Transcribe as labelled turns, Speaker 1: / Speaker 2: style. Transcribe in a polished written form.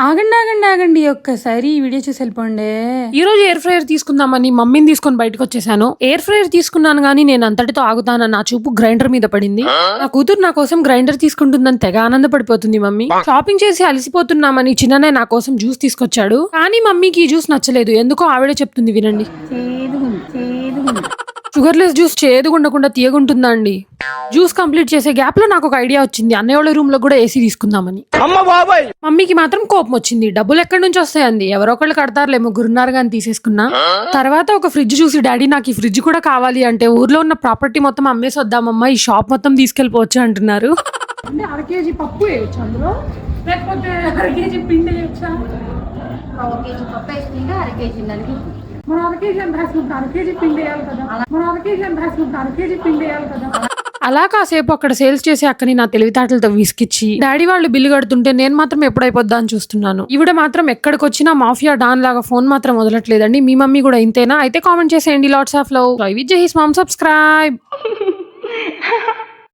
Speaker 1: ఆగండి ఆగండి ఆగండి ఒక్కసారి ఈ వీడియో చూసి వెళ్ళిపోండి.
Speaker 2: ఈ రోజు ఎయిర్ ఫ్రైయర్ తీసుకుందామని మమ్మీని తీసుకొని బయటకు వచ్చేసాను. ఎయిర్ ఫ్రైయర్ తీసుకున్నాను గానీ నేను అంతటితో ఆగుతానని నా చూపు గ్రైండర్ మీద పడింది. నా కూతురు నా కోసం గ్రైండర్ తీసుకుంటుందని తెగ ఆనందపడిపోతుంది. మమ్మీ షాపింగ్ చేసి అలసిపోతున్నామని చిన్ననే నా కోసం జ్యూస్ తీసుకొచ్చాడు. కానీ మమ్మీకి ఈ జ్యూస్ నచ్చలేదు. ఎందుకో ఆవిడే చెప్తుంది వినండి. షుగర్ లెస్ జ్యూస్ చేదుగుండకుండా తీయగుంటుందా అండి. జ్యూస్ కంప్లీట్ చేసే గ్యాప్ లో నాకు ఒక ఐడియా వచ్చింది. అన్నయ్య వాళ్ళ రూమ్ లో కూడా ఏసీ తీసుకుందామని. మమ్మీకి మాత్రం కోపం వచ్చింది. డబ్బులు ఎక్కడి నుంచి వస్తాయండి, ఎవరో ఒకళ్ళు కడతారులే, ముగ్గురున్నారు కానీ తీసేసుకున్నా. తర్వాత ఒక ఫ్రిడ్జ్ చూసి డాడీ నాకు ఈ ఫ్రిడ్జ్ కూడా కావాలి అంటే ఊర్లో ఉన్న ప్రాపర్టీ మొత్తం అమ్మేసి వద్దామమ్మా, ఈ షాప్ మొత్తం తీసుకెళ్లిపోవచ్చు అంటున్నారు.
Speaker 1: అంటే అర కేజీ పప్పు వేయచ్చు అందులో, లేకపోతే అర కేజీ పిండి వేయచ్చా?
Speaker 3: కేజీ పప్పు వేసుకుంటే అర కేజీ దానికి
Speaker 1: మన అర కేజీ అని రాసినప్పుడు అర కేజీ పిండి వేయాలి కదా, మన అర కేజీ అని రాసినప్పుడు అర కేజీ పిండి వేయాలి కదా.
Speaker 2: అలా కాసేపు అక్కడ సేల్స్ చేసే అక్కని నా తెలివితేటలతో విసికిచ్చి డాడీ వాళ్ళు బిల్లు కడుతుంటే నేను మాత్రం ఎప్పుడైపోద్దా అని చూస్తున్నాను. ఈవిడ మాత్రం ఎక్కడికొచ్చినా మాఫియా డాన్ లాగా ఫోన్ మాత్రం వదలట్లేదండి. మీ మమ్మీ కూడా ఇంతేనా? అయితే కామెంట్ చేసేయండి. Lots of love. I will జై హిస్ మామ్. సబ్స్క్రైబ్.